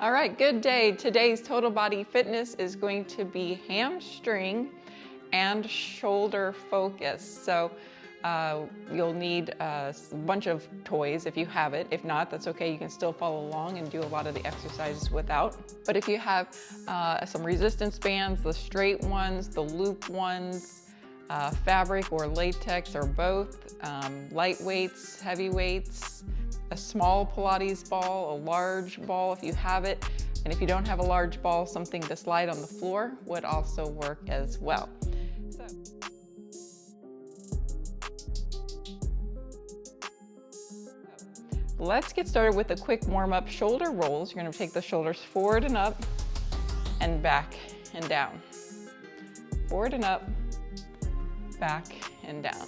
All right, good day. Today's total body fitness is going to be hamstring and shoulder focus. So you'll need a bunch of toys if you have it. If not, that's okay. You can still follow along and do a lot of the exercises without. But if you have some resistance bands, the straight ones, the loop ones, fabric or latex or both, light weights, heavy weights, a small Pilates ball, a large ball if you have it, and if you don't have a large ball, something to slide on the floor would also work as well. Let's get started with a quick warm-up shoulder rolls. You're going to take the shoulders forward and up and back and down. Forward and up, back and down.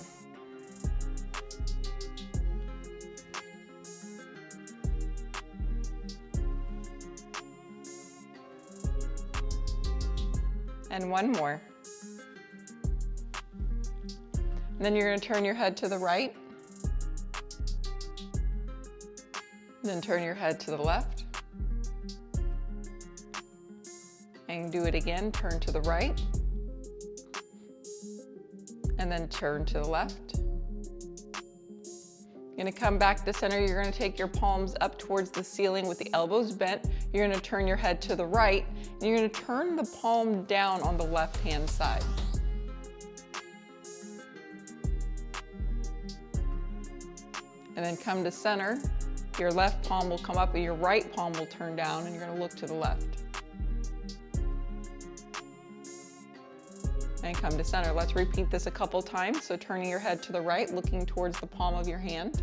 And one more. And then you're going to turn your head to the right. Then turn your head to the left. And do it again, turn to the right. And then turn to the left. You're going to come back to center. You're going to take your palms up towards the ceiling with the elbows bent. You're going to turn your head to the right. And you're going to turn the palm down on the left-hand side. And then come to center. Your left palm will come up and your right palm will turn down, and you're going to look to the left. And come to center. Let's repeat this a couple times. So turning your head to the right, looking towards the palm of your hand,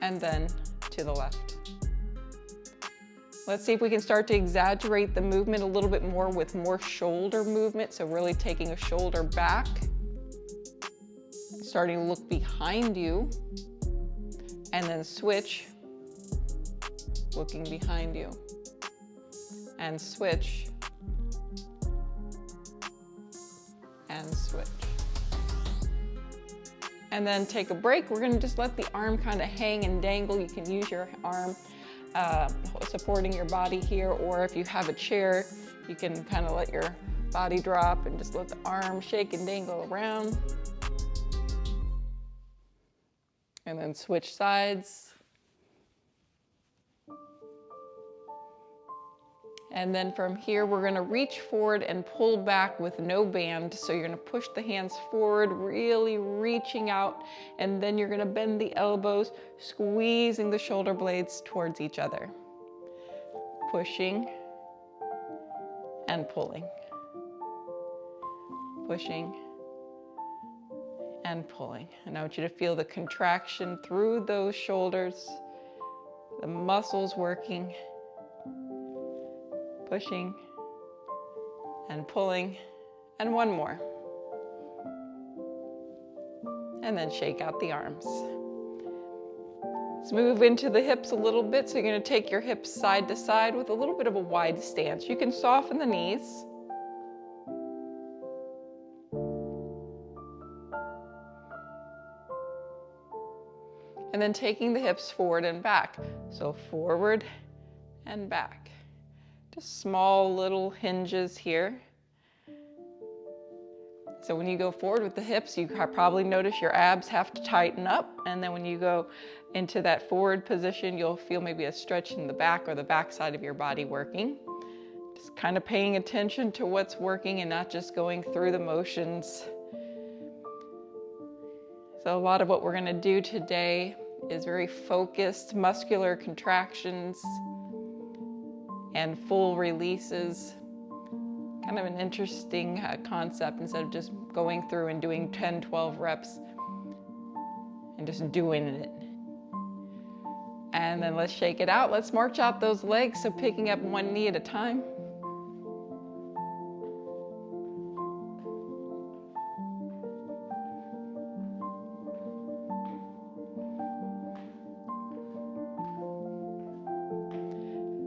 and then to the left. Let's see if we can start to exaggerate the movement a little bit more with more shoulder movement. So really taking a shoulder back, starting to look behind you, and then switch, looking behind you, and switch, and switch. And then take a break. We're gonna just let the arm kind of hang and dangle. You can use your arm supporting your body here, or if you have a chair, you can kind of let your body drop and just let the arm shake and dangle around. And then switch sides. And then from here, we're going to reach forward and pull back with no band. So you're going to push the hands forward, really reaching out. And then you're going to bend the elbows, squeezing the shoulder blades towards each other. Pushing and pulling. Pushing and pulling. And I want you to feel the contraction through those shoulders, the muscles working. Pushing and pulling, and one more. And then shake out the arms. Let's move into the hips a little bit. So you're going to take your hips side to side with a little bit of a wide stance. You can soften the knees. And then taking the hips forward and back. So forward and back. Just small little hinges here. So when you go forward with the hips, you probably notice your abs have to tighten up. And then when you go into that forward position, you'll feel maybe a stretch in the back or the back side of your body working. Just kind of paying attention to what's working and not just going through the motions. So a lot of what we're going to do today is very focused muscular contractions and full releases. Kind of an interesting concept instead of just going through and doing 10, 12 reps and just doing it. And then let's shake it out. Let's march out those legs. So picking up one knee at a time.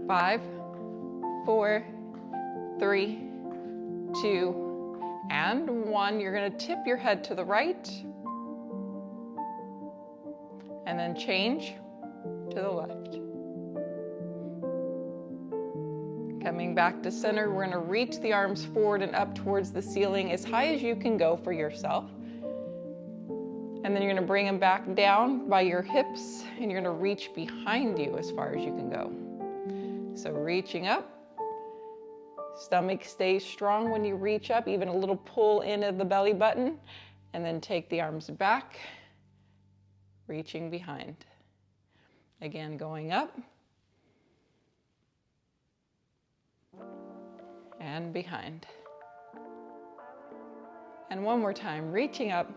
Five, 4, 3, 2, and 1. You're going to tip your head to the right and then change to the left. Coming back to center, we're gonna reach the arms forward and up towards the ceiling as high as you can go for yourself. And then you're gonna bring them back down by your hips, and you're gonna reach behind you as far as you can go. So reaching up, stomach stays strong when you reach up, even a little pull in of the belly button, and then take the arms back, reaching behind. Again, going up and behind. And one more time, reaching up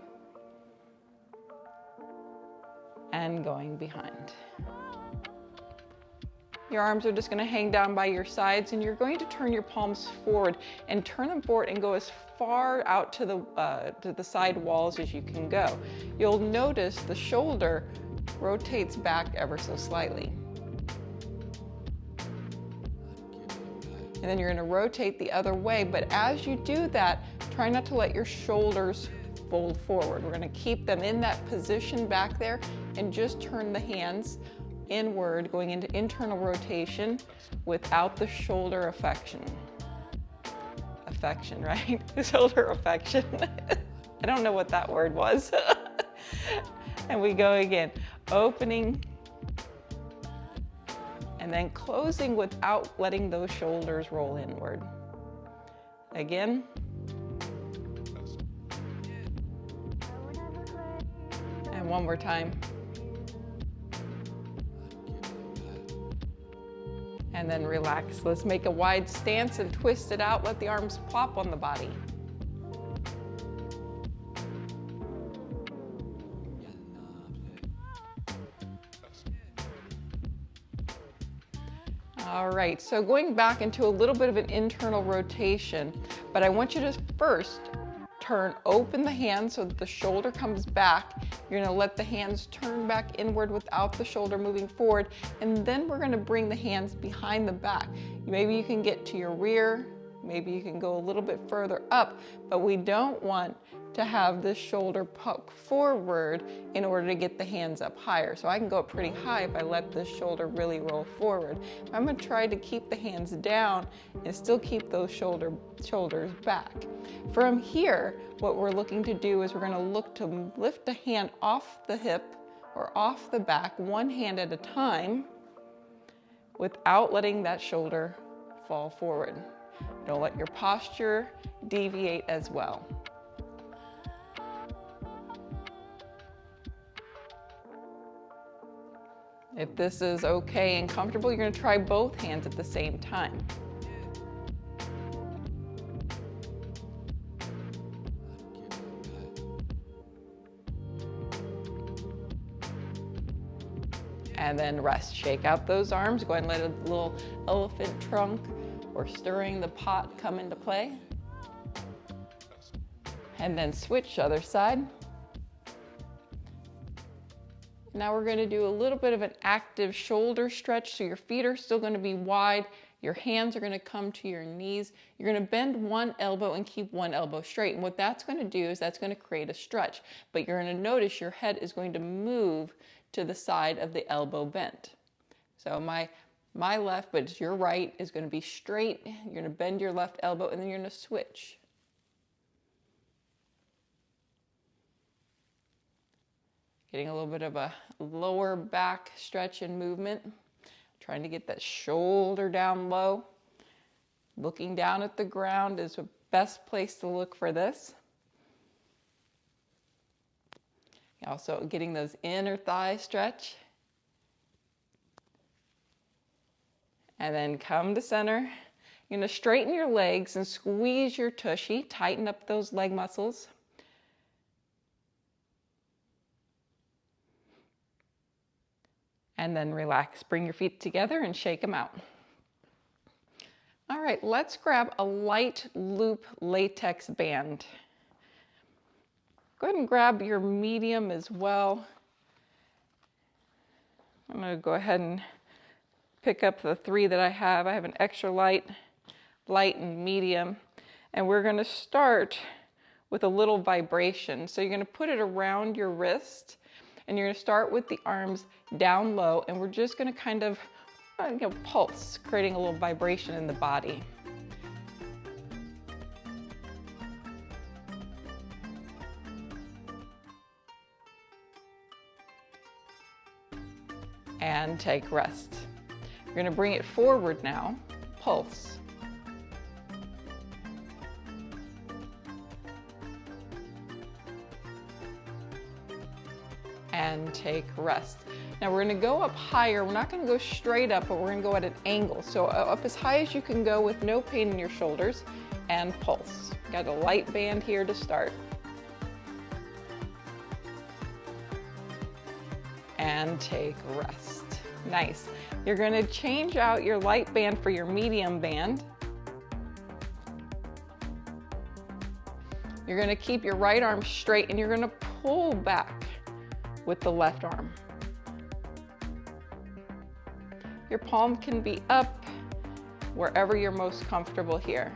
and going behind. Your arms are just going to hang down by your sides, and you're going to turn your palms forward and turn them forward and go as far out to the side walls as you can go. You'll notice the shoulder rotates back ever so slightly. And then you're going to rotate the other way, but as you do that, try not to let your shoulders fold forward. We're going to keep them in that position back there and just turn the hands inward, going into internal rotation without the shoulder affection. Affection, right? Shoulder affection. I don't know what that word was. And we go again, opening and then closing without letting those shoulders roll inward. Again. And one more time. And then relax. Let's make a wide stance and twist it out. Let the arms plop on the body. All right, so going back into a little bit of an internal rotation, but I want you to first open the hands so that the shoulder comes back. You're gonna let the hands turn back inward without the shoulder moving forward, and then we're gonna bring the hands behind the back. Maybe you can get to your rear, maybe you can go a little bit further up, but we don't want to have this shoulder poke forward in order to get the hands up higher. So I can go up pretty high if I let this shoulder really roll forward. I'm gonna try to keep the hands down and still keep those shoulders back. From here, what we're looking to do is we're gonna look to lift a hand off the hip or off the back, one hand at a time, without letting that shoulder fall forward. Don't let your posture deviate as well. If this is okay and comfortable, you're going to try both hands at the same time. And then rest. Shake out those arms. Go ahead and let a little elephant trunk or stirring the pot come into play. And then switch other side. Now we're going to do a little bit of an active shoulder stretch. So your feet are still going to be wide. Your hands are going to come to your knees. You're going to bend one elbow and keep one elbow straight. And what that's going to do is that's going to create a stretch. But you're going to notice your head is going to move to the side of the elbow bent. So my left, but it's your right, is going to be straight. You're going to bend your left elbow and then you're going to switch. Getting a little bit of a lower back stretch and movement. Trying to get that shoulder down low. Looking down at the ground is the best place to look for this. Also getting those inner thigh stretch. And then come to center. You're going to straighten your legs and squeeze your tushy. Tighten up those leg muscles. And then relax. Bring your feet together and shake them out. All right, let's grab a light loop latex band. Go ahead and grab your medium as well. I'm going to go ahead and pick up the 3 that I have. I have an extra light, and medium. And we're going to start with a little vibration. So you're going to put it around your wrist. And you're going to start with the arms down low, and we're just going to kind of pulse, creating a little vibration in the body. And take rest. You're going to bring it forward now, pulse. And take rest. Now we're going to go up higher. We're not going to go straight up, but we're going to go at an angle. So up as high as you can go with no pain in your shoulders, and pulse. Got a light band here to start. And take rest. Nice. You're going to change out your light band for your medium band. You're going to keep your right arm straight and you're going to pull back with the left arm. Your palm can be up wherever you're most comfortable here.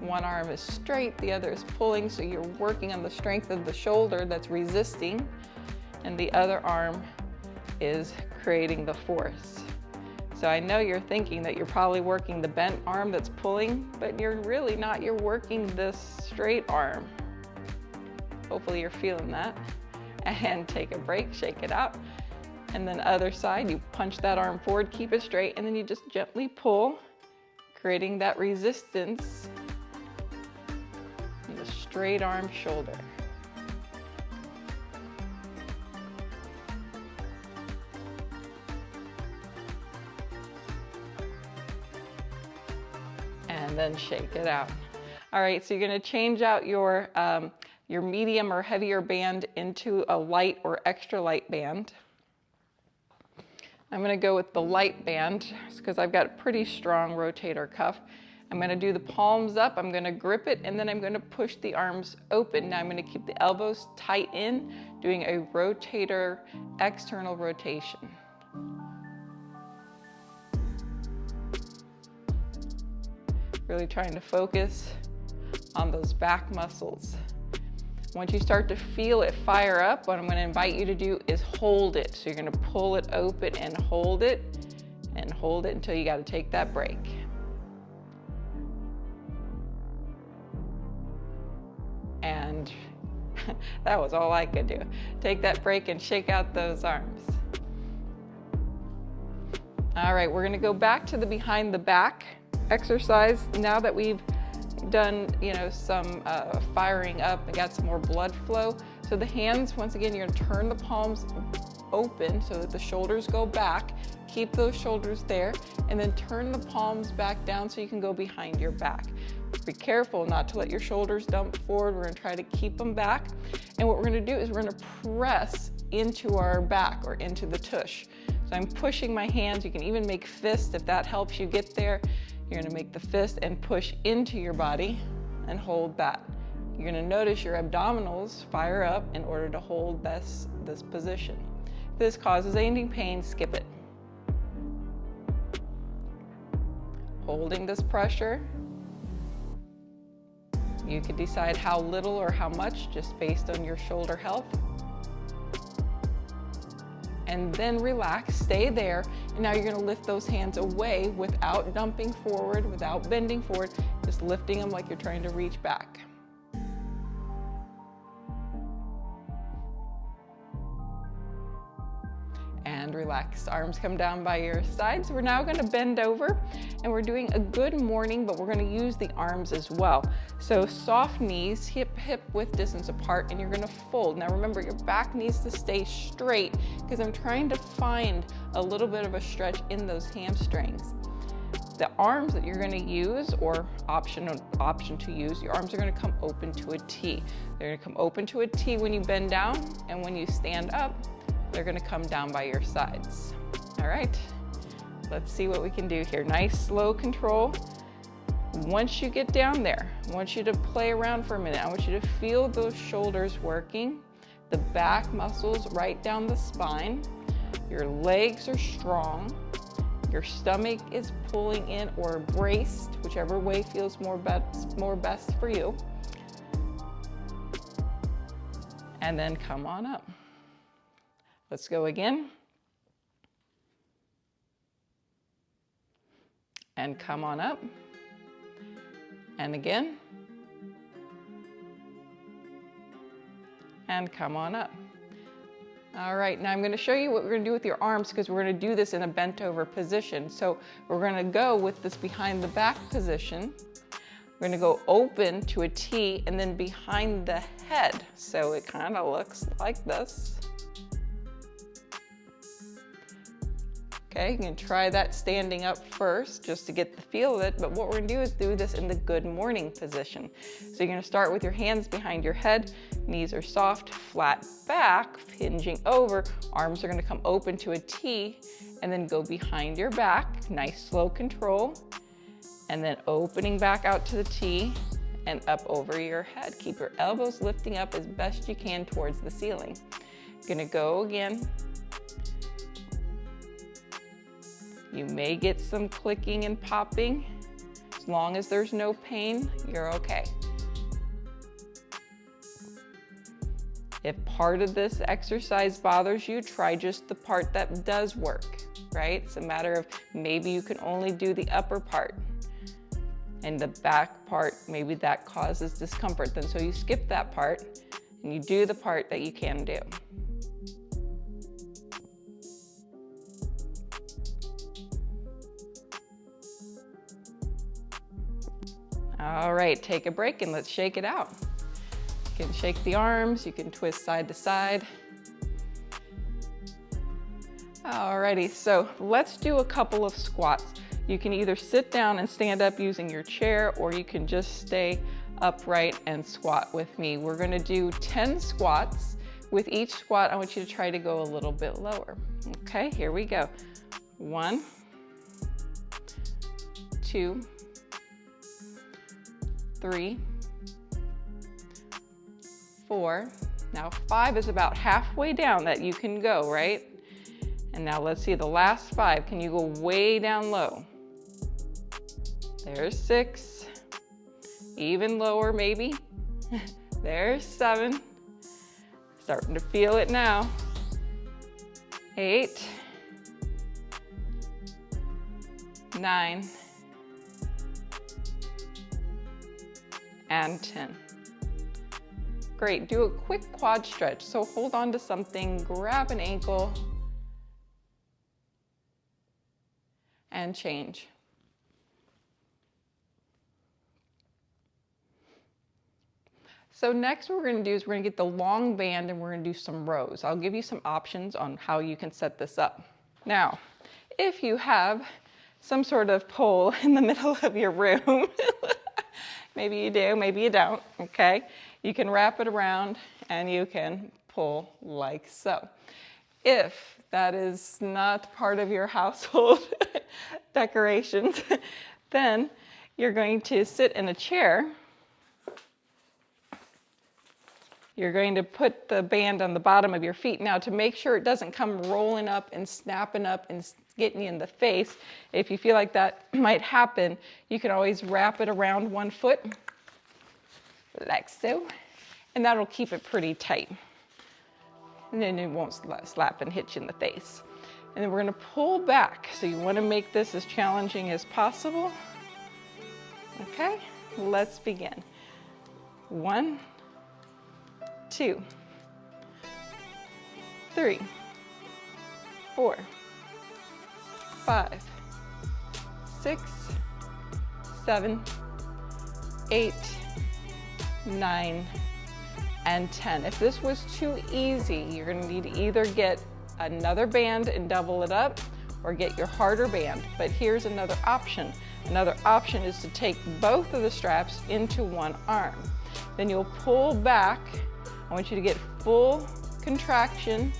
One arm is straight, the other is pulling, so you're working on the strength of the shoulder that's resisting, and the other arm is creating the force. So I know you're thinking that you're probably working the bent arm that's pulling, but you're really not. You're working this straight arm. Hopefully you're feeling that. And take a break, shake it out. And then other side, you punch that arm forward, keep it straight, and then you just gently pull, creating that resistance in the straight arm shoulder. And then shake it out. All right, so you're going to change out your medium or heavier band into a light or extra light band. I'm going to go with the light band because I've got a pretty strong rotator cuff. I'm going to do the palms up, I'm going to grip it, and then I'm going to push the arms open. Now I'm going to keep the elbows tight in, doing a rotator external rotation. Really trying to focus on those back muscles. Once you start to feel it fire up, what I'm going to invite you to do is hold it. So you're going to pull it open and hold it until you got to take that break. And that was all I could do. Take that break and shake out those arms. All right, we're going to go back to the behind the back exercise now that we've done, some firing up and got some more blood flow. So the hands, once again, you're going to turn the palms open so that the shoulders go back. Keep those shoulders there, and then turn the palms back down so you can go behind your back. Be careful not to let your shoulders dump forward. We're going to try to keep them back. And what we're going to do is we're going to press into our back or into the tush. So I'm pushing my hands. You can even make fists if that helps you get there. You're going to make the fist and push into your body and hold that. You're going to notice your abdominals fire up in order to hold this position. If this causes any pain, skip it. Holding this pressure. You can decide how little or how much just based on your shoulder health. And then relax, stay there. And now you're going to lift those hands away without dumping forward, without bending forward, just lifting them like you're trying to reach back. And relax. Arms come down by your sides. We're now going to bend over and we're doing a good morning, but we're going to use the arms as well. So soft knees, hip width distance apart, and you're going to fold. Now remember, your back needs to stay straight because I'm trying to find a little bit of a stretch in those hamstrings. The arms that you're going to use, or option to use, your arms are going to come open to a T. They're going to come open to a T when you bend down, and when you stand up, they're going to come down by your sides. All right, let's see what we can do here. Nice, slow control. Once you get down there, I want you to play around for a minute. I want you to feel those shoulders working, the back muscles right down the spine. Your legs are strong. Your stomach is pulling in or braced, whichever way feels more best for you. And then come on up. Let's go again. and come on up. And again. And come on up. All right, now I'm going to show you what we're going to do with your arms because we're going to do this in a bent over position. So we're going to go with this behind the back position. We're going to go open to a T and then behind the head. So it kind of looks like this. Okay, you can try that standing up first just to get the feel of it, but what we're gonna do is do this in the good morning position. So you're gonna start with your hands behind your head, knees are soft, flat back, hinging over, arms are gonna come open to a T, and then go behind your back, nice slow control, and then opening back out to the T, and up over your head. Keep your elbows lifting up as best you can towards the ceiling. Gonna go again. You may get some clicking and popping. As long as there's no pain, you're okay. If part of this exercise bothers you, try just the part that does work, right? It's a matter of maybe you can only do the upper part and the back part, maybe that causes discomfort. Then so you skip that part and you do the part that you can do. All right, take a break and let's shake it out. You can shake the arms, you can twist side to side. Alrighty, so let's do a couple of squats. You can either sit down and stand up using your chair, or you can just stay upright and squat with me. We're gonna do 10 squats. With each squat, I want you to try to go a little bit lower. Okay, here we go. 1, 2, 3, 4. Now 5 is about halfway down that you can go, right? And now let's see the last 5. Can you go way down low? There's 6. Even lower maybe. There's 7. Starting to feel it now. 8, 9, and 10. Great, do a quick quad stretch. So hold on to something, grab an ankle, and change. So next what we're gonna do is we're gonna get the long band and we're gonna do some rows. I'll give you some options on how you can set this up. Now, if you have some sort of pole in the middle of your room, maybe you do, maybe you don't, okay? You can wrap it around and you can pull like so. If that is not part of your household decorations, then you're going to sit in a chair. You're going to put the band on the bottom of your feet. Now, to make sure it doesn't come rolling up and snapping up and getting you in the face, if you feel like that might happen, you can always wrap it around one foot, like so, and that'll keep it pretty tight. And then it won't slap and hit you in the face. And then we're gonna pull back. So you wanna make this as challenging as possible. Okay, let's begin. 1, 2, 3, 4, 5, 6, 7, 8, 9, and 10. If this was too easy, you're gonna need to either get another band and double it up or get your harder band. But here's another option. Another option is to take both of the straps into one arm. Then you'll pull back. I want you to get full contraction,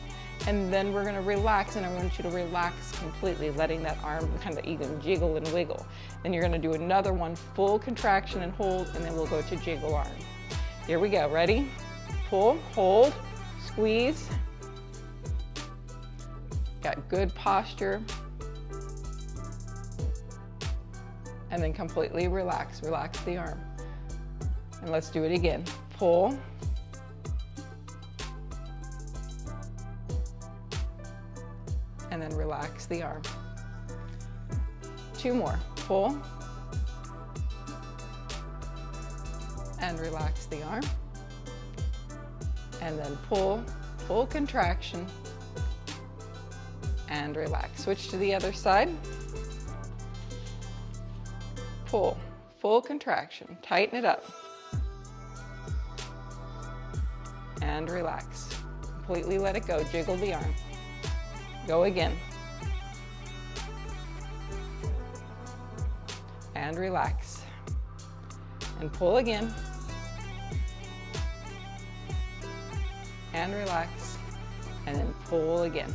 and then we're gonna relax, and I want you to relax completely, letting that arm kind of even jiggle and wiggle. Then you're gonna do another one, full contraction and hold, and then we'll go to jiggle arm. Here we go, ready? Pull, hold, squeeze. Got good posture. And then completely relax, relax the arm. And let's do it again. Pull. And then relax the arm. 2 more. pull. And relax the arm. And then pull, full contraction. And relax. Switch to the other side. Pull, full contraction. Tighten it up. And relax. Completely let it go. Jiggle the arm. Go again. And relax. And pull again. And relax. And then pull again.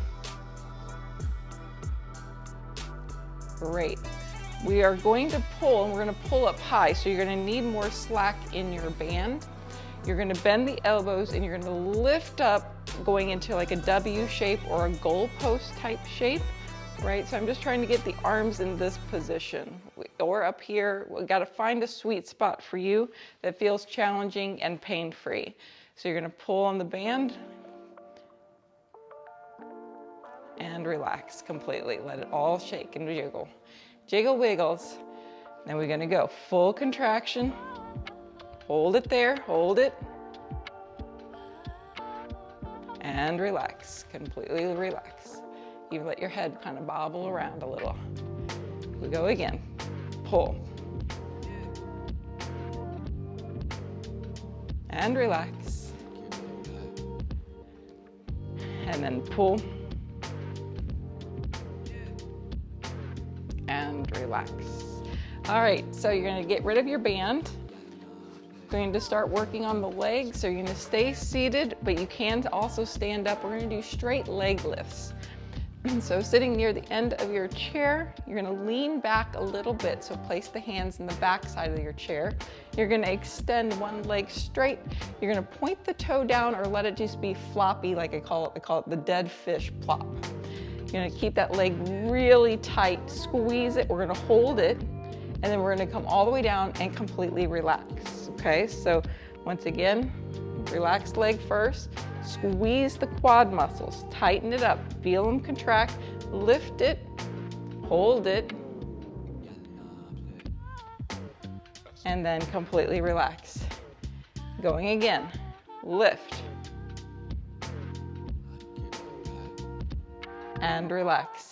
Great. We are going to pull, and we're going to pull up high, so you're going to need more slack in your band. You're going to bend the elbows and you're going to lift up, going into like a W shape or a goalpost type shape, right? So I'm just trying to get the arms in this position, or up here. We've got to find a sweet spot for you that feels challenging and pain-free. So you're going to pull on the band and relax completely. Let it all shake and jiggle. Jiggle wiggles. Then we're going to go full contraction. Hold it there, hold it. And relax, completely relax. Even let your head kind of bobble around a little. We go again, pull. And relax. And then pull. And relax. All right, so you're gonna get rid of your band. Going to start working on the legs. So you're going to stay seated, but you can also stand up. We're going to do straight leg lifts. So sitting near the end of your chair, you're going to lean back a little bit. So place the hands in the back side of your chair. You're going to extend one leg straight. You're going to point the toe down or let it just be floppy, like I call it the dead fish plop. You're going to keep that leg really tight, squeeze it. We're going to hold it, and then we're going to come all the way down and completely relax. Okay, so once again, relaxed leg first, squeeze the quad muscles, tighten it up, feel them contract, lift it, hold it, and then completely relax. Going again, lift, and relax.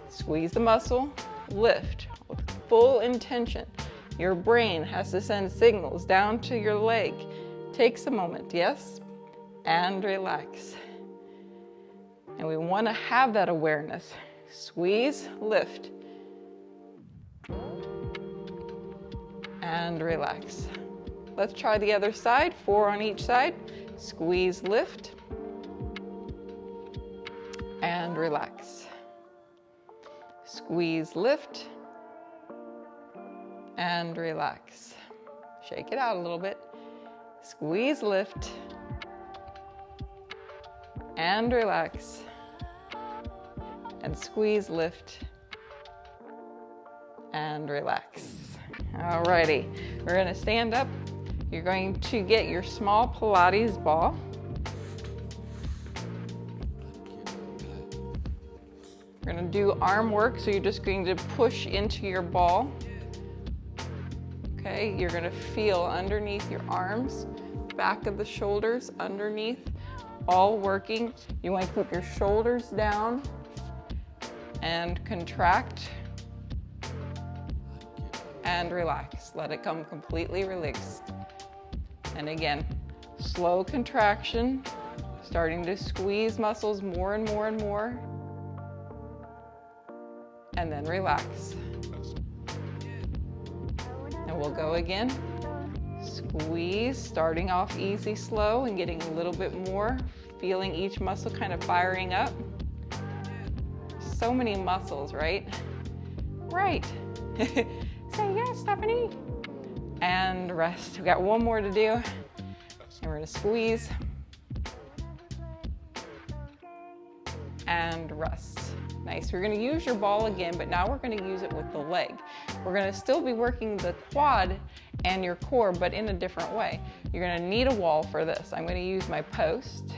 Squeeze the muscle, lift with full intention. Your brain has to send signals down to your leg. Takes a moment, yes? And relax. And we want to have that awareness. Squeeze, lift. And relax. Let's try the other side, 4 on each side. Squeeze, lift. And relax. Squeeze, lift. And relax. Shake it out a little bit. Squeeze, lift. And relax. And squeeze, lift. And relax. Alrighty, we're gonna stand up. You're going to get your small Pilates ball. We're gonna do arm work, so you're just going to push into your ball. Okay, you're gonna feel underneath your arms, back of the shoulders, underneath, all working. You wanna keep your shoulders down and contract and relax. Let it come completely released. And again, slow contraction, starting to squeeze muscles more and more and more. And then relax. And we'll go again. Squeeze, starting off easy, slow, and getting a little bit more, feeling each muscle kind of firing up. So many muscles, right? Right. Say yes, Stephanie. And rest. We got one more to do. And we're gonna squeeze. And rest. Nice. We're gonna use your ball again, but now we're gonna use it with the leg. We're gonna still be working the quad and your core, but in a different way. You're gonna need a wall for this. I'm gonna use my post.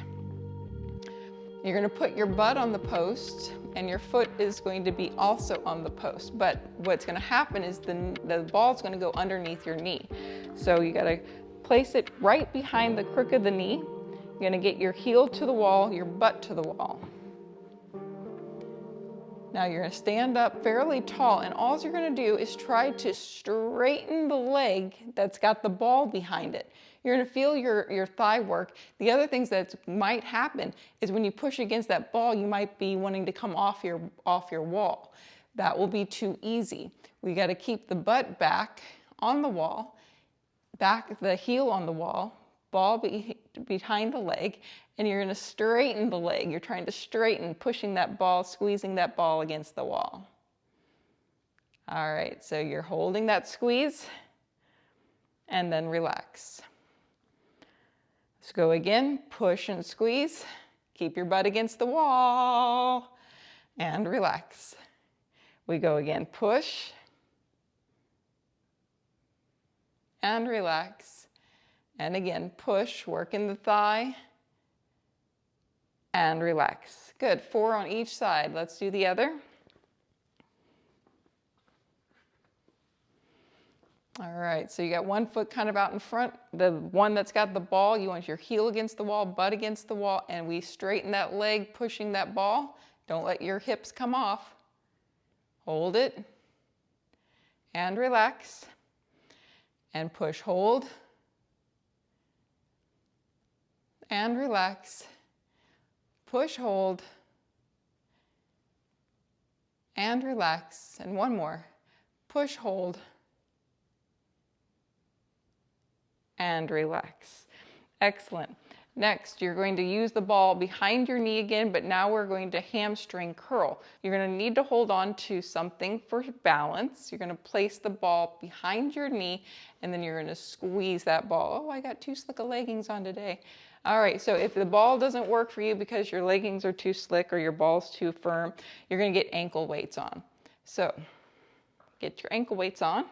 You're gonna put your butt on the post and your foot is going to be also on the post. But what's gonna happen is the ball's gonna go underneath your knee. So you gotta place it right behind the crook of the knee. You're gonna get your heel to the wall, your butt to the wall. Now you're gonna stand up fairly tall, and all you're gonna do is try to straighten the leg that's got the ball behind it. You're gonna feel your thigh work. The other things that might happen is when you push against that ball, you might be wanting to come off your wall. That will be too easy. We gotta keep the butt back on the wall, back the heel on the wall, ball behind the leg, and you're gonna straighten the leg. You're trying to straighten, pushing that ball, squeezing that ball against the wall. All right, so you're holding that squeeze and then relax. Let's go again, push and squeeze. Keep your butt against the wall and relax. We go again, push and relax. And again, push, work in the thigh and relax. Good, 4 on each side. Let's do the other. All right, so you got one foot kind of out in front. The one that's got the ball, you want your heel against the wall, butt against the wall, and we straighten that leg, pushing that ball. Don't let your hips come off. Hold it and relax and push, hold and relax. Push, hold, and relax. And one more. Push, hold, and relax. Excellent. Next, you're going to use the ball behind your knee again, but now we're going to hamstring curl. You're going to need to hold on to something for balance. You're going to place the ball behind your knee, and then you're going to squeeze that ball. Oh, I got too slick of leggings on today. All right, so if the ball doesn't work for you because your leggings are too slick or your ball's too firm, you're going to get ankle weights on. So get your ankle weights on.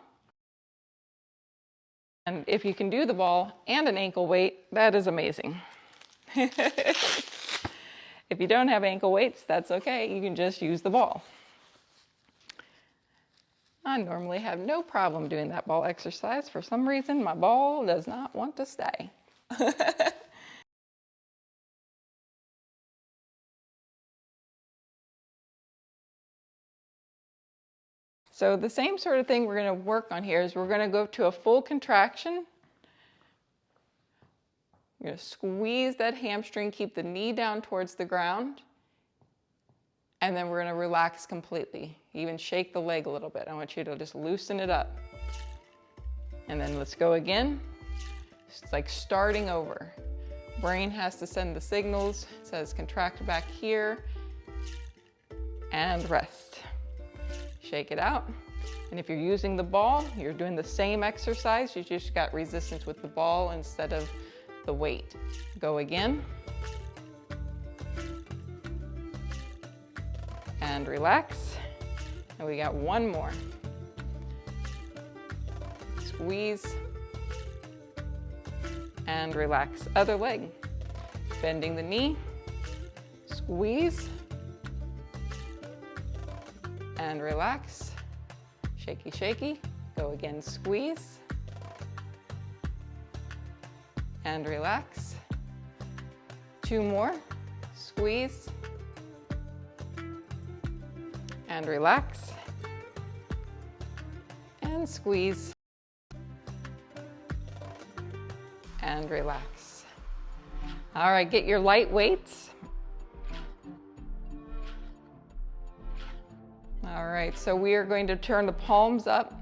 And if you can do the ball and an ankle weight, that is amazing. If you don't have ankle weights, that's okay. You can just use the ball. I normally have no problem doing that ball exercise. For some reason, my ball does not want to stay. So the same sort of thing we're going to work on here is we're going to go to a full contraction. You're going to squeeze that hamstring, keep the knee down towards the ground, and then we're going to relax completely. Even shake the leg a little bit. I want you to just loosen it up. And then let's go again. It's like starting over. Brain has to send the signals. It says contract back here and rest. Shake it out. And if you're using the ball, you're doing the same exercise. You just got resistance with the ball instead of the weight. Go again. And relax. And we got one more. Squeeze. And relax. Other leg. Bending the knee. Squeeze. And relax. Shaky, shaky. Go again, squeeze. And relax. 2 more. Squeeze. And relax. And squeeze. And relax. All right, get your light weights. All right, so we are going to turn the palms up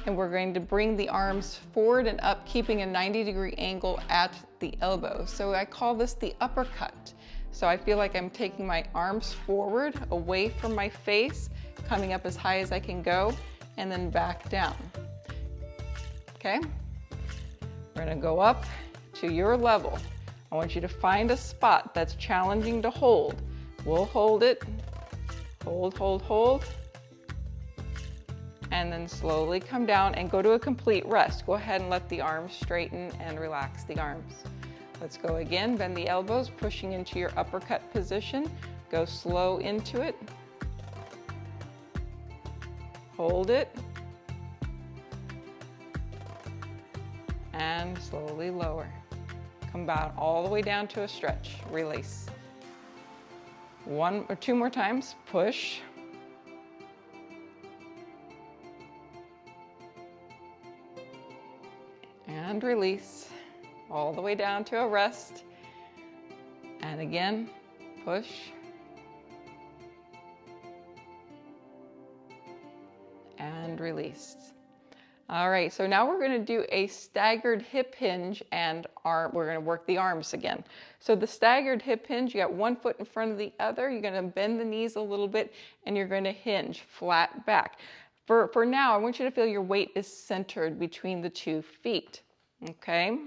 and we're going to bring the arms forward and up, keeping a 90-degree angle at the elbow. So I call this the uppercut. So I feel like I'm taking my arms forward, away from my face, coming up as high as I can go, and then back down. Okay? We're gonna go up to your level. I want you to find a spot that's challenging to hold. We'll hold it. Hold, hold, hold. And then slowly come down and go to a complete rest. Go ahead and let the arms straighten and relax the arms. Let's go again. Bend the elbows, pushing into your uppercut position. Go slow into it. Hold it. And slowly lower. Come down all the way down to a stretch. Release. 1 or 2 more times. Push. And release. All the way down to a rest. And again, push. And release. All right, so now we're going to do a staggered hip hinge and we're going to work the arms again. So the staggered hip hinge, you got one foot in front of the other. You're going to bend the knees a little bit and you're going to hinge flat back. For now, I want you to feel your weight is centered between the 2 feet. Okay?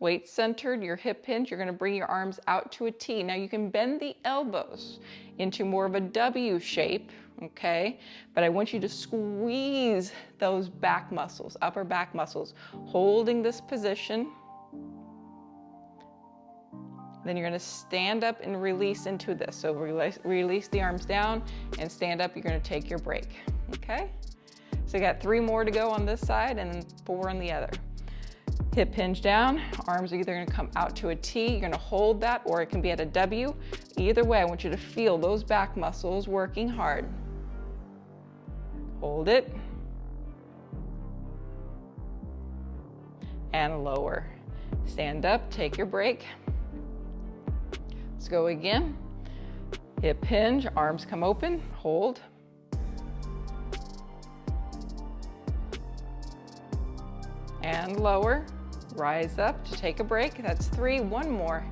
Weight centered, your hip hinge, you're going to bring your arms out to a T. Now you can bend the elbows into more of a W shape, okay? But I want you to squeeze those back muscles, upper back muscles, holding this position. Then you're going to stand up and release into this. So release the arms down and stand up. You're going to take your break, okay? So you got 3 more to go on this side and 4 on the other. Hip hinge down, arms are either going to come out to a T, you're going to hold that, or it can be at a W. Either way, I want you to feel those back muscles working hard. Hold it. And lower. Stand up, take your break. Let's go again. Hip hinge, arms come open, hold. And lower. Rise up to take a break. That's 3, 1 more.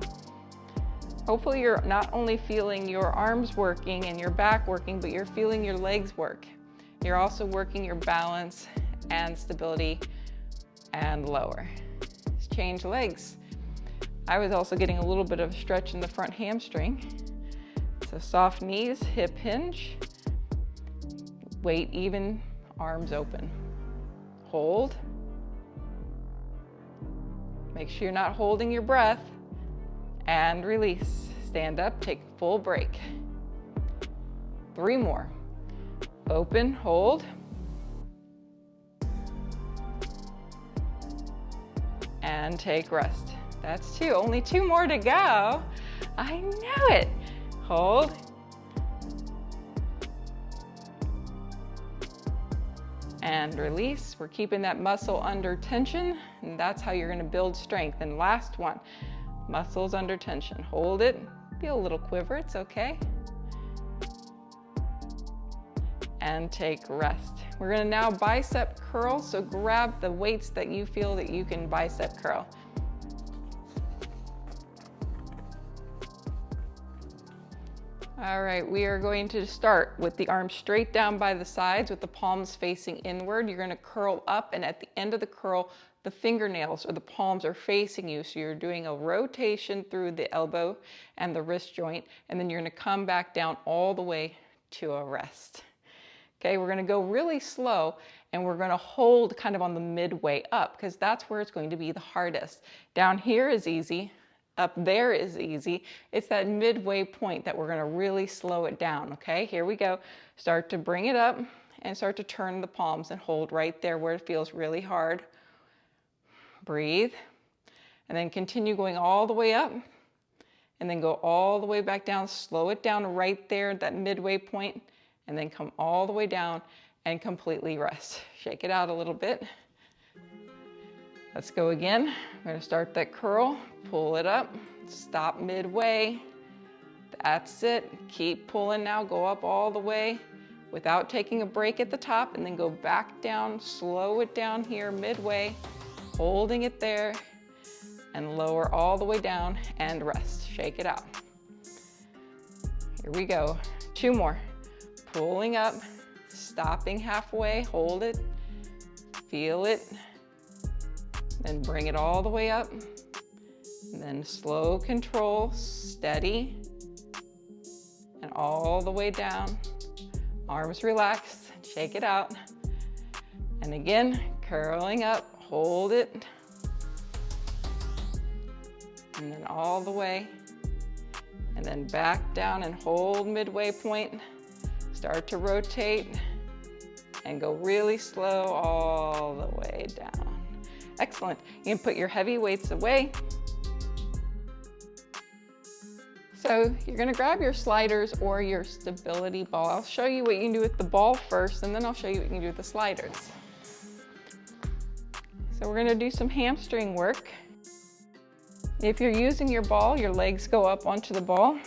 Hopefully you're not only feeling your arms working and your back working, but you're feeling your legs work. You're also working your balance and stability and lower. Let's change legs. I was also getting a little bit of stretch in the front hamstring. So soft knees, hip hinge, weight even, arms open. Hold. Make sure you're not holding your breath. And release. Stand up, take a full break. 3 more. Open, hold. And take rest. That's 2, only 2 more to go. I knew it. Hold. And release. We're keeping that muscle under tension, and that's how you're going to build strength. And last one, muscles under tension. Hold it. Feel a little quiver, it's okay. And take rest. We're going to now bicep curl, so grab the weights that you feel that you can bicep curl. All right, we are going to start with the arms straight down by the sides with the palms facing inward. You're going to curl up, and at the end of the curl, the fingernails or the palms are facing you. So you're doing a rotation through the elbow and the wrist joint, and then you're going to come back down all the way to a rest. Okay, we're going to go really slow, and we're going to hold kind of on the midway up because that's where it's going to be the hardest. Down here is easy. Up there is easy. It's that midway point that we're going to really slow it down, okay? Here we go. Start to bring it up and start to turn the palms and hold right there where it feels really hard. Breathe. And then continue going all the way up and then go all the way back down. Slow it down right there at that midway point and then come all the way down and completely rest. Shake it out a little bit. Let's go again. We're going to start that curl, pull it up, stop midway. That's it. Keep pulling now. Go up all the way without taking a break at the top, and then go back down. Slow it down here midway, holding it there, and lower all the way down and rest. Shake it out. Here we go. 2 more. Pulling up, stopping halfway, hold it, feel it. Then bring it all the way up, and then slow control, steady, and all the way down. Arms relaxed, shake it out. And again, curling up, hold it, and then all the way, and then back down and hold midway point. Start to rotate and go really slow all the way down. Excellent. You can put your heavy weights away. So you're gonna grab your sliders or your stability ball. I'll show you what you can do with the ball first, and then I'll show you what you can do with the sliders. So we're gonna do some hamstring work. If you're using your ball, your legs go up onto the ball.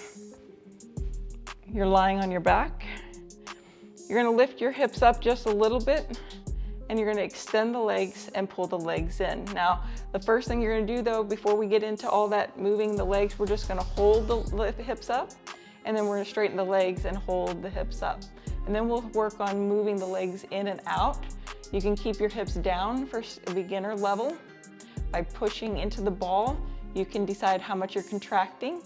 You're lying on your back. You're gonna lift your hips up just a little bit, and you're gonna extend the legs and pull the legs in. Now, the first thing you're gonna do though, before we get into all that moving the legs, we're just gonna hold the hips up, and then we're gonna straighten the legs and hold the hips up. And then we'll work on moving the legs in and out. You can keep your hips down for a beginner level. By pushing into the ball, you can decide how much you're contracting,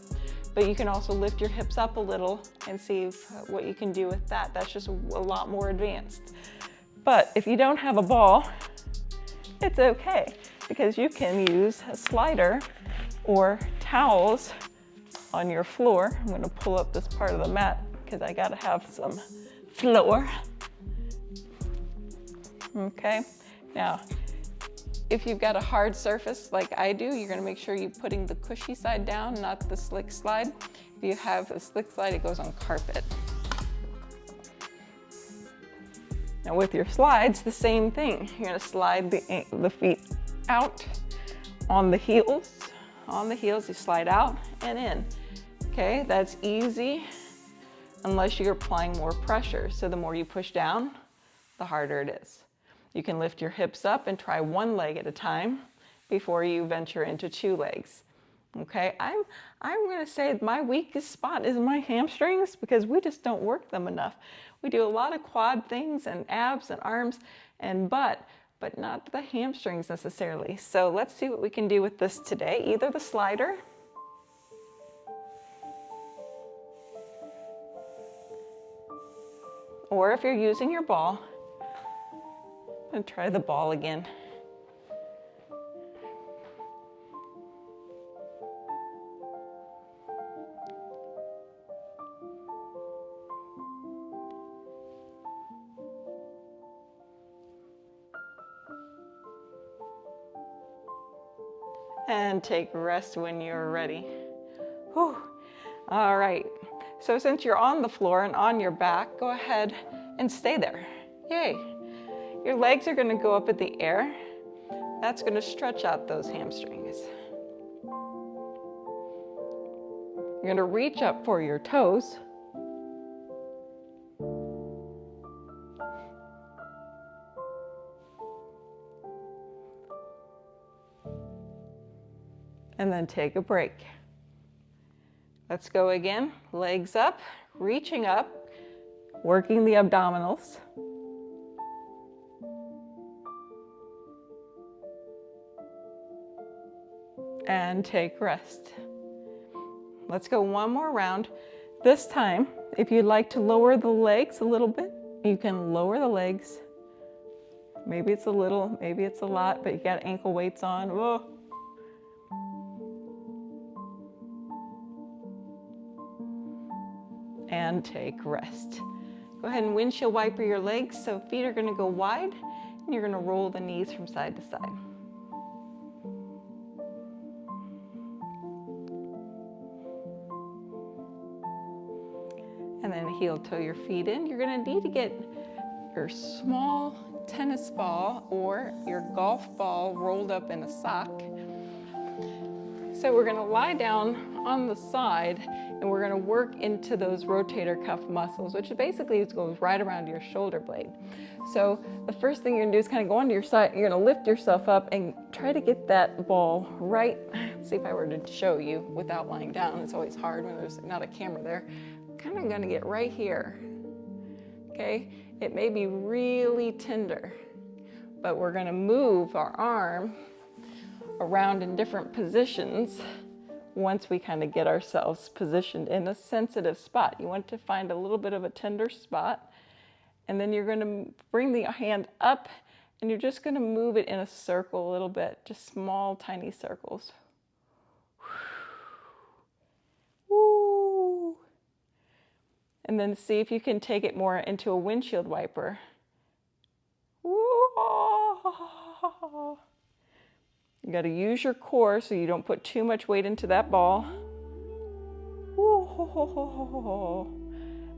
but you can also lift your hips up a little and see what you can do with that. That's just a lot more advanced. But if you don't have a ball, it's okay, because you can use a slider or towels on your floor. I'm gonna pull up this part of the mat because I gotta have some floor. Okay, now, if you've got a hard surface like I do, you're gonna make sure you're putting the cushy side down, not the slick slide. If you have a slick slide, it goes on carpet. Now with your slides, the same thing. You're gonna slide the feet out on the heels. On the heels, you slide out and in. Okay, that's easy unless you're applying more pressure. So the more you push down, the harder it is. You can lift your hips up and try one leg at a time before you venture into two legs. Okay, I'm gonna say my weakest spot is my hamstrings because we just don't work them enough. We do a lot of quad things and abs and arms and butt, but not the hamstrings necessarily. So let's see what we can do with this today. Either the slider or if you're using your ball, and try the ball again. And take rest when you're ready. Whew. All right, so since you're on the floor and on your back, go ahead and stay there. Yay. Your legs are gonna go up in the air. That's gonna stretch out those hamstrings. You're gonna reach up for your toes. And then take a break. Let's go again. Legs up, reaching up, working the abdominals. And take rest. Let's go one more round. This time, if you'd like to lower the legs a little bit, you can lower the legs. Maybe it's a little, maybe it's a lot, but you got ankle weights on. Whoa. And take rest. Go ahead and windshield wiper your legs so feet are going to go wide, and you're going to roll the knees from side to side. And then heel toe your feet in. You're gonna need to get your small tennis ball or your golf ball rolled up in a sock. So we're gonna lie down on the side and we're gonna work into those rotator cuff muscles, which basically goes right around your shoulder blade. So the first thing you're gonna do is kind of go onto your side, you're gonna lift yourself up and try to get that ball right. See if I were to show you without lying down, it's always hard when there's not a camera there. Kind of gonna get right here, okay? It may be really tender, but we're gonna move our arm around in different positions once we kind of get ourselves positioned in a sensitive spot. You want to find a little bit of a tender spot, and then you're gonna bring the hand up and you're just gonna move it in a circle a little bit, just small, tiny circles. And then see if you can take it more into a windshield wiper. You got to use your core so you don't put too much weight into that ball.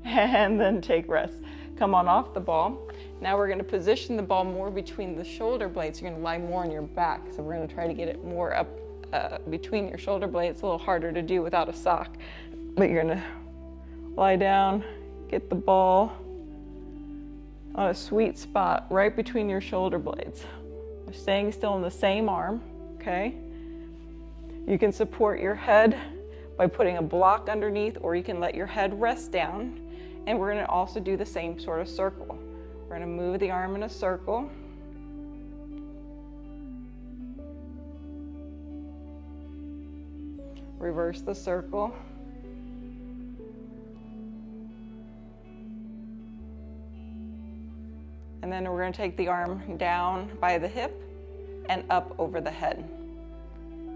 And then take rest. Come on off the ball. Now we're going to position the ball more between the shoulder blades. You're going to lie more on your back. So we're going to try to get it more up between your shoulder blades. It's a little harder to do without a sock. But you're going to lie down, get the ball on a sweet spot right between your shoulder blades. You're staying still in the same arm, okay? You can support your head by putting a block underneath, or you can let your head rest down. And we're gonna also do the same sort of circle. We're gonna move the arm in a circle. Reverse the circle. And then we're going to take the arm down by the hip and up over the head.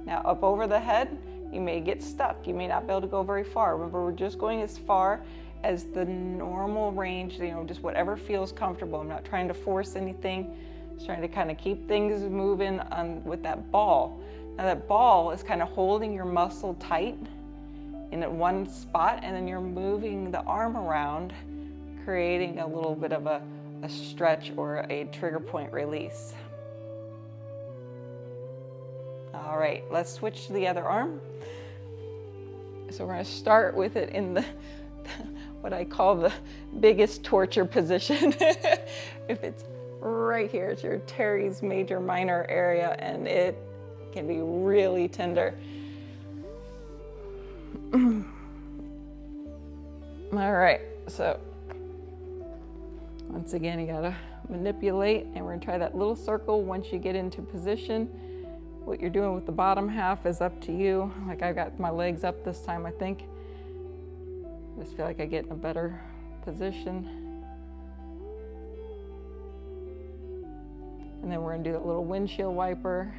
Now up over the head, you may get stuck. You may not be able to go very far. Remember, we're just going as far as the normal range, just whatever feels comfortable. I'm not trying to force anything. Just trying to kind of keep things moving with that ball. Now that ball is kind of holding your muscle tight in one spot, and then you're moving the arm around, creating a little bit of a stretch or a trigger point release. All right, let's switch to the other arm. So we're going to start with it in the what I call the biggest torture position. If it's right here, it's your teres major minor area, and it can be really tender. All right, so once again, you gotta manipulate, and we're gonna try that little circle once you get into position. What you're doing with the bottom half is up to you. Like, I got my legs up this time, I think. I just feel like I get in a better position. And then we're gonna do that little windshield wiper.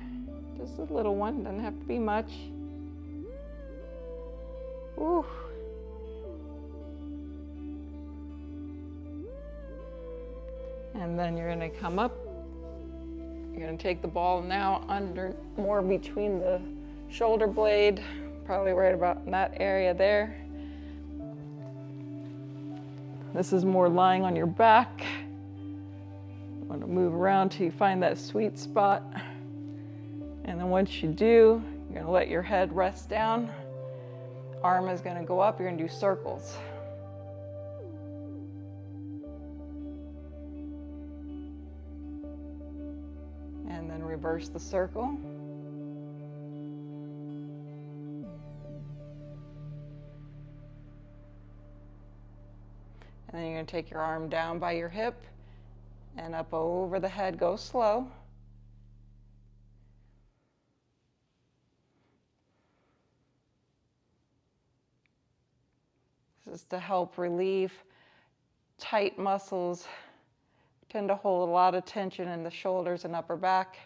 Just a little one, doesn't have to be much. Ooh. And then you're gonna come up. You're gonna take the ball now under, more between the shoulder blade, probably right about in that area there. This is more lying on your back. You wanna move around till you find that sweet spot. And then once you do, you're gonna let your head rest down. Arm is gonna go up, you're gonna do circles. And then reverse the circle. And then you're going to take your arm down by your hip and up over the head. Go slow. This is to help relieve tight muscles. Tend to hold a lot of tension in the shoulders and upper back.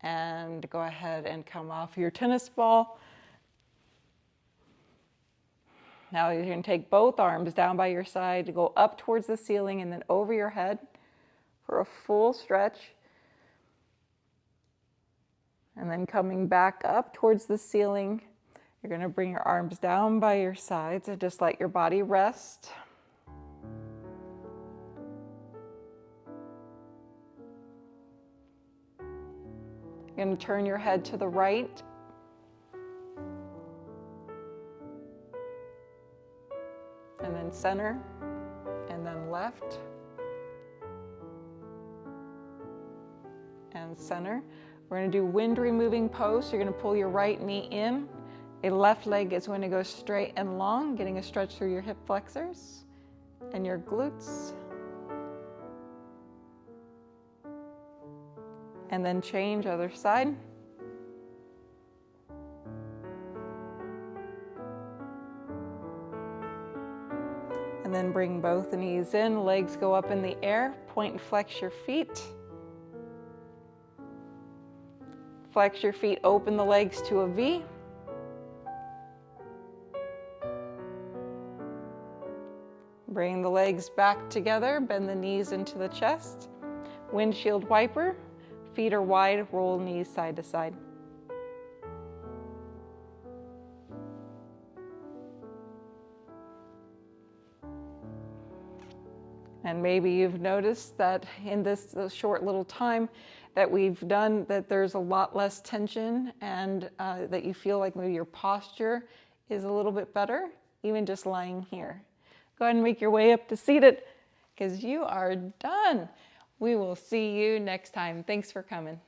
And go ahead and come off your tennis ball. Now you're going to take both arms down by your side to go up towards the ceiling and then over your head for a full stretch. And then coming back up towards the ceiling, you're going to bring your arms down by your sides and just let your body rest. You're going to turn your head to the right. And then center, and then left, and center. We're going to do wind removing pose. So you're going to pull your right knee in. A left leg is going to go straight and long, getting a stretch through your hip flexors and your glutes. And then change other side. And then bring both knees in, legs go up in the air, point and flex your feet. Flex your feet, open the legs to a V. Bring the legs back together, bend the knees into the chest. Windshield wiper, feet are wide, roll knees side to side. And maybe you've noticed that in this short little time that we've done, that there's a lot less tension, and that you feel like maybe your posture is a little bit better, even just lying here. Go ahead and make your way up to seated, because you are done. We will see you next time. Thanks for coming.